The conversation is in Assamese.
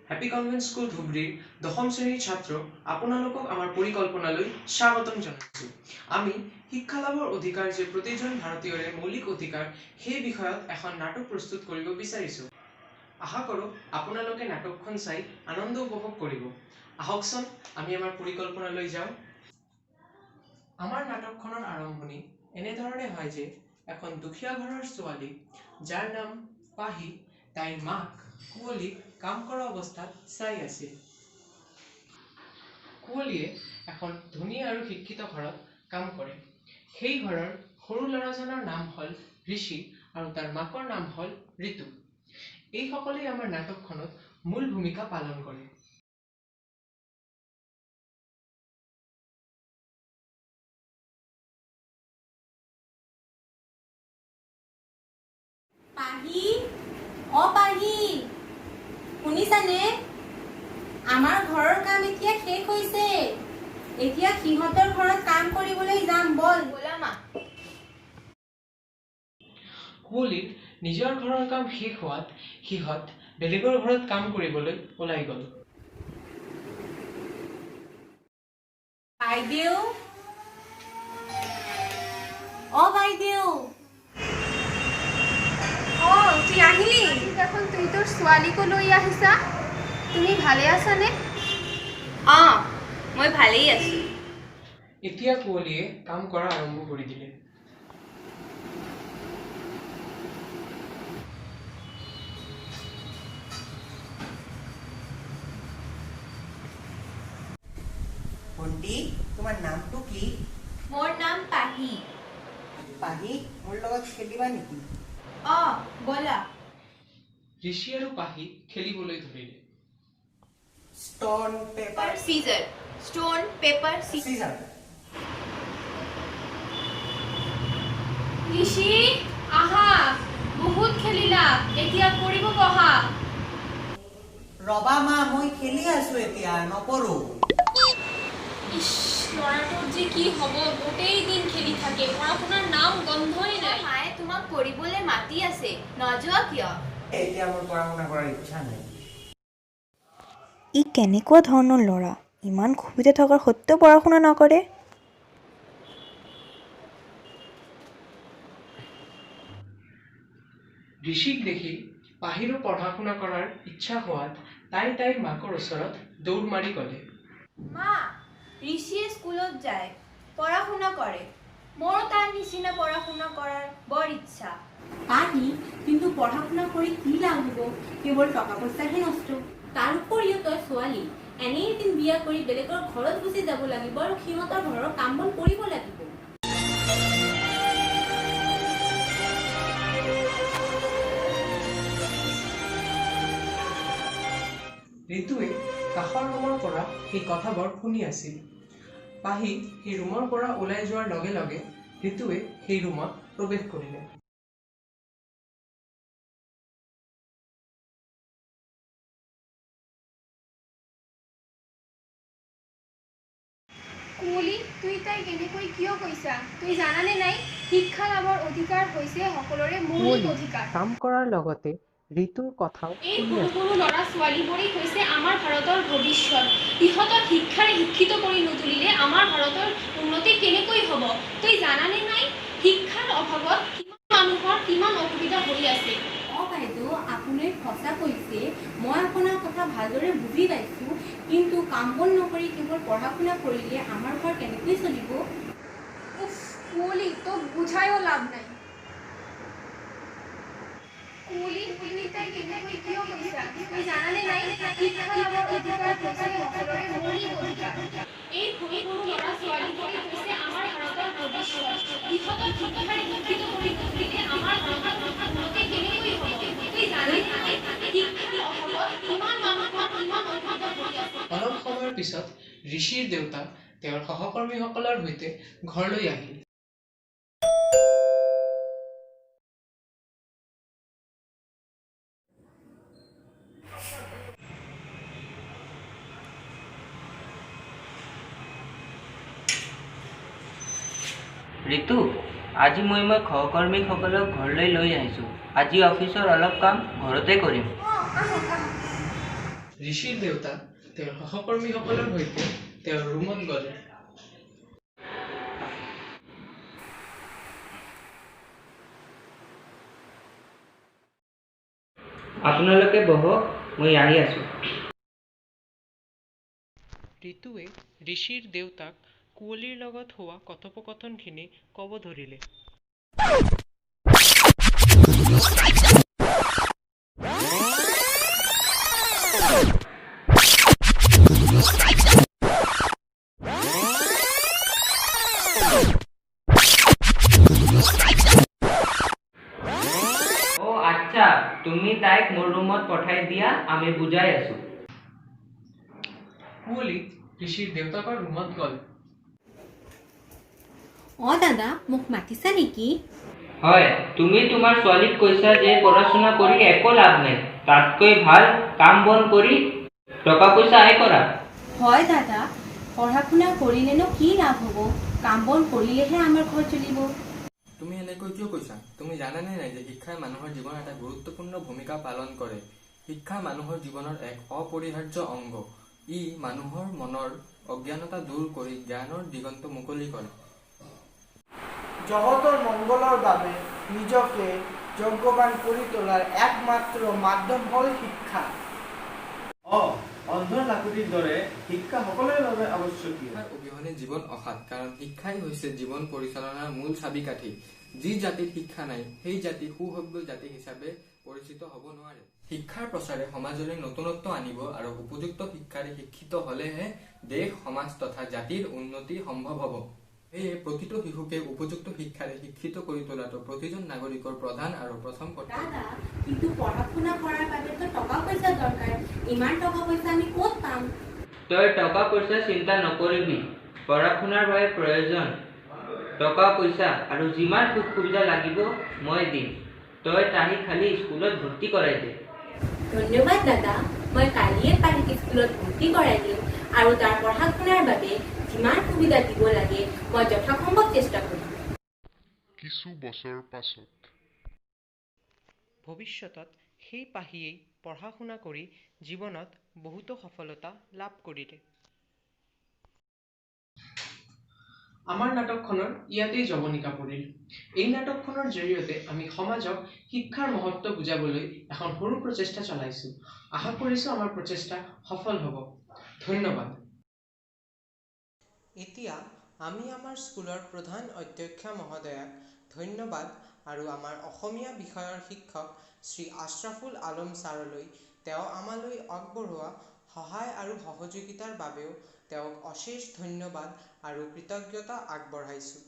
হ্যাপি কনভেন্ট স্কুল ধুবড়ীৰ দশম শ্ৰেণীৰ ছাত্ৰ আপোনালোকক আমাৰ পৰিকল্পনালৈ স্বাগতম জনাইছো। আমি শিক্ষা লাভৰ অধিকাৰ যে প্ৰতিজন ভাৰতীয়ৰে মৌলিক অধিকাৰ সেই বিষয়ত এখন নাটক প্ৰস্তুত কৰিব বিচাৰিছো। আশা কৰোঁ আপোনালোকে নাটকখন চাই আনন্দ উপভোগ কৰিব। আহকচোন আমি আমাৰ পৰিকল্পনালৈ যাওঁ। আমাৰ নাটকখনৰ আৰম্ভণি এনেধৰণে হয় যে এখন দুখীয়া ঘৰৰ ছোৱালী যাৰ নাম পাহি তাইৰ মাক কুঁৱলীক কাম কৰা অৱস্থাত চাই আছিল। কুঁৱলীয়ে এখন ধনী আৰু শিক্ষিত ঘৰত কাম কৰে। সেই ঘৰৰ সৰু ল'ৰাজনৰ নাম হ'ল ঋষি আৰু তাৰ মাকৰ নাম হ'ল ঋতু। এইসকলেই আমাৰ নাটকখনত মূল ভূমিকা পালন কৰে। পাহি অ পাহি শুনিছানে? আমাৰ ঘৰৰ কাম এতিয়া শেষ হৈছে। এতিয়া সিহঁতৰ ঘৰত কাম কৰিবলৈ যাম, বল বলা মা। কুঁৱলীৰ নিজৰ ঘৰৰ কাম শেষ হোৱাত সিহঁত বেলেগৰ ঘৰত কাম কৰিবলৈ ওলাই গ'ল। বাইদেউ অ বাইদেউ তুই আহিলি? দেখোন তুই তোর ছোৱালীকো লৈ আহিছা। তুমি ভালে আছানে? মই ভালেই আছো। এতিয়া কুঁৱলীয়ে কাম কৰা আৰম্ভ কৰি দিলে। ভণ্টি, তোমাৰ নামটো কি? মোৰ নাম পাহি। পাহি, মোৰ লগত খেলিবা নেকি? বলা। ঋষি আৰু পাহি খেলিবলৈ ধৰিলে। ষ্টন পেপাৰ সিজাৰ স্টোন পেপাৰ চিজাৰ। ঋষি আহা, বহুত খেলিলা, এতিয়া কৰিব বহা। ৰবা মা, মই খেলি আছো এতিয়া, নপৰো। ইস, ল'ৰাটোৰ যে কি হ'ব, গোটেই দিন খেলি থাকে, পঢ়া শুনাৰ নাম গন্ধই নাই। মায়ে তোমাক পঢ়িবলৈ মাতি আছে, নযোৱা কিয়? এতিয়া মোৰ পঢ়া শুনা কৰাৰ ইচ্ছা নাই। ই কেনেকুৱা ধৰণৰ ল'ৰা, ইমান সুবিধা থকাৰ সত্ত্বেও পঢ়া শুনা নকৰে? ঋষিক দেখি পাহিৰো পঢ়া শুনা কৰাৰ ইচ্ছা হোৱাত তাইৰ মাকৰ ওচৰত দৌৰ মাৰি গ'লে। মা, ঋষিয়ে স্কুলত যায়, পড়া শুনা করে। মোরও তার নিচিনা পড়াশোনা করার বড় ইচ্ছা। পাহি, কিন্তু পঢ়া-শুনা কৰি কি লাভ হ'ব? কেৱল টকা পইচাহে নষ্ট। তাৰ উপৰিও তই ছোৱালী, এনেই এদিন বিয়া কৰি বেলেগৰ ঘৰত গুচি যাব লাগিব আৰু সিহঁতৰ ঘৰৰ কাম বন কৰিব লাগিব। ঋতুৱে কাষৰ ৰুমৰ পৰা সেই কথাবোৰ শুনি আছিল। পাহি সেই ৰুমৰ পৰা ওলাই যোৱাৰ লগে লগে ঋতুৱে সেই ৰুমত প্ৰৱেশ কৰিলে। কুঁৱলী, তুই তাইক এনেকৈ কিয় কৈছা? তুই জানানে নাই, শিক্ষা লাভৰ অধিকাৰ হৈছে সকলোৰে মৌলিক অধিকাৰ। কাম কৰাৰ লগতে ঋতুৰ কথাও এই সৰু সৰু ল'ৰা ছোৱালীবোৰেই হৈছে আমাৰ ভাৰতৰ ভৱিষ্যত। ইহঁতক শিক্ষাৰে শিক্ষিত কৰি নুতুলিলে আমাৰ ভাৰতৰ উন্নতি কেনেকৈ হ'ব? তুই জানানে নাই, শিক্ষাৰ অভাৱত কিমান মানুহৰ কিমান অসুবিধা হৈ আছে। বাইদেউ, আপুনি সঁচা কৈছে। মই আপোনাৰ কথা ভালদৰে বুজি পাইছোঁ, কিন্তু কাম বন নকৰি কেৱল পঢ়া-শুনা কৰিলে আমাৰ ঘৰ কেনেকৈ চলিব? উফ, কুঁৱলী, তোক বুঝাইও লাভ নাই। কুঁৱলী, তুই তাইক এনেকৈ কিয় কৈছা? তুই জানানে নাই, শিক্ষা লাভৰ অধিকাৰ হৈছে সকলোৰে মৌলিক অধিকাৰ। এই সৰু সৰু ল'ৰা ছোৱালীবোৰেই হৈছে আমাৰ ভাৰতৰ ভৱিষ্যত। ইহঁতক শিক্ষাৰে শিক্ষিত কৰি নুতুলিলে আমাৰ ভাৰতৰ উন্নতি কেনেকৈ হ'ব? তুই জানানে নাই, শিক্ষাৰ অভাৱত কিমান মানুহৰ কিমান অসুবিধা হৈ আছে। অলপ সময়ৰ পিছত ঋষিৰ দেউতা তেওঁৰ সহকৰ্মীসকলৰ সৈতে ঘৰলৈ আহিল। ঋতু, আজি মই সহকৰ্মীসকলক ঘৰলৈ লৈ আহিছোঁ। আজি অফিচৰ অলপ কাম ঘৰতে কৰিম। ঋষিৰ দেউতা তেওঁৰ সহকৰ্মীসকলৰ সৈতে তেওঁৰ ৰুমত গ'লে। আপোনালোকে বহক, মই আহি আছোঁ। ঋতুৱে ঋষিৰ দেউতাক কুঁৱলীৰ লগত হোৱা কথোপকথনখিনি ক'ব ধৰিলে। অ' আচ্ছা, তুমি তাইক মোৰ ৰুমত পঠাই দিয়া, আমি বুজাই আছোঁ। কুঁৱলী ঋষিৰ দেউতাকৰ ৰুমত গ'ল। দাদা, মোক মাতিছা নেকি? হয়, তুমি তোমাৰ ছোৱালীক কৈছা যে পঢ়া-শুনা কৰি একো লাভ নাই, তাতকৈ ভাল কাম বন কৰি টকা পইচা আয় কৰা। হয় দাদা, পঢ়া শুনা কৰিলেনো কি লাভ হ'ব? কাম বন কৰিলেহে আমাৰ ঘৰ চলিব। তুমি এনেকৈ কিয় কৈছা? তুমি জানানে নাই যে শিক্ষাই মানুহৰ জীৱনত এটা গুৰুত্বপূৰ্ণ ভূমিকা পালন কৰে? শিক্ষা মানুহৰ জীৱনৰ এক অপৰিহাৰ্য অংগ। ই মানুহৰ মনৰ অজ্ঞানতা দূৰ কৰি জ্ঞানৰ দিগন্ত মুকলি কৰে। জগতৰ মংগলৰ বাবে নিজকে যোগ্যৱান কৰি তোলাৰ একমাত্ৰ মাধ্যম হ'ল শিক্ষা। অন্ধৰ লাখুটিৰ দৰে শিক্ষা সকলোৰে বাবে আৱশ্যকীয়। শিক্ষাৰ অবিহনে জীৱন অসাধ, কাৰণ শিক্ষাই হৈছে জীৱন পৰিচালনাৰ মূল চাবিকাঠি। যি জাতিৰ শিক্ষা নাই, সেই জাতি সুসভ্য জাতি হিচাপে পৰিচিত হ'ব নোৱাৰে। শিক্ষাৰ প্ৰচাৰে সমাজলৈ নতুনত্ব আনিব আৰু উপযুক্ত শিক্ষাৰে শিক্ষিত হ'লেহে দেশ, সমাজ তথা জাতিৰ উন্নতি সম্ভৱ হ'ব। সেয়ে প্ৰতিটো শিশুকে উপযুক্ত শিক্ষাৰে শিক্ষিত কৰি তোলাটো প্ৰতিজন নাগৰিকৰ প্ৰধান আৰু প্ৰথম কৰ্তব্য। দাদা, কিন্তু পঢ়া শুনা কৰাৰ বাবেতো টকা পইচা দৰকাৰ। ইমান টকা পইচা আমি ক'ত পাম? তই টকা পইচা চিন্তা নকৰিবি, পঢ়া শুনাৰ বাবে প্ৰয়োজন টকা পইচা আৰু যিমান সুখ সুবিধা লাগিব মই দিম। তই তাহিক খালি স্কুলত ভৰ্তি কৰাই দে। ধন্যবাদ দাদা, মই কালিয়ে তাহিক স্কুলত ভৰ্তি কৰাই দিম আৰু তাৰ পঢ়া শুনাৰ বাবে যিমান সুবিধা দিব লাগে মই যথাসম্ভৱ চেষ্টা কৰিম। কিছু বছৰ পাছত ভৱিষ্যতত সেই পাহিয়েই পঢ়া শুনা কৰি জীৱনত বহুতো সফলতা লাভ কৰিলে। আমাৰ নাটকখনৰ ইয়াতেই জৱনিকা পৰিল। এই নাটকখনৰ জৰিয়তে আমি সমাজক শিক্ষাৰ মহত্ব বুজাবলৈ এখন সৰু প্ৰচেষ্টা চলাইছোঁ। আশা কৰিছোঁ আমাৰ প্ৰচেষ্টা সফল হ'ব। ধন্যবাদ। এতিয়া আমি আমাৰ স্কুলৰ প্ৰধান অধ্যক্ষা মহোদয়াক ধন্যবাদ আৰু আমাৰ অসমীয়া বিষয়ৰ শিক্ষক শ্ৰী আশ্ৰাফুল আলম ছাৰলৈ তেওঁ আমালৈ আগবঢ়োৱা সহায় আৰু সহযোগিতাৰ বাবেও তেওঁক অশেষ ধন্যবাদ আৰু কৃতজ্ঞতা আগবঢ়াইছোঁ।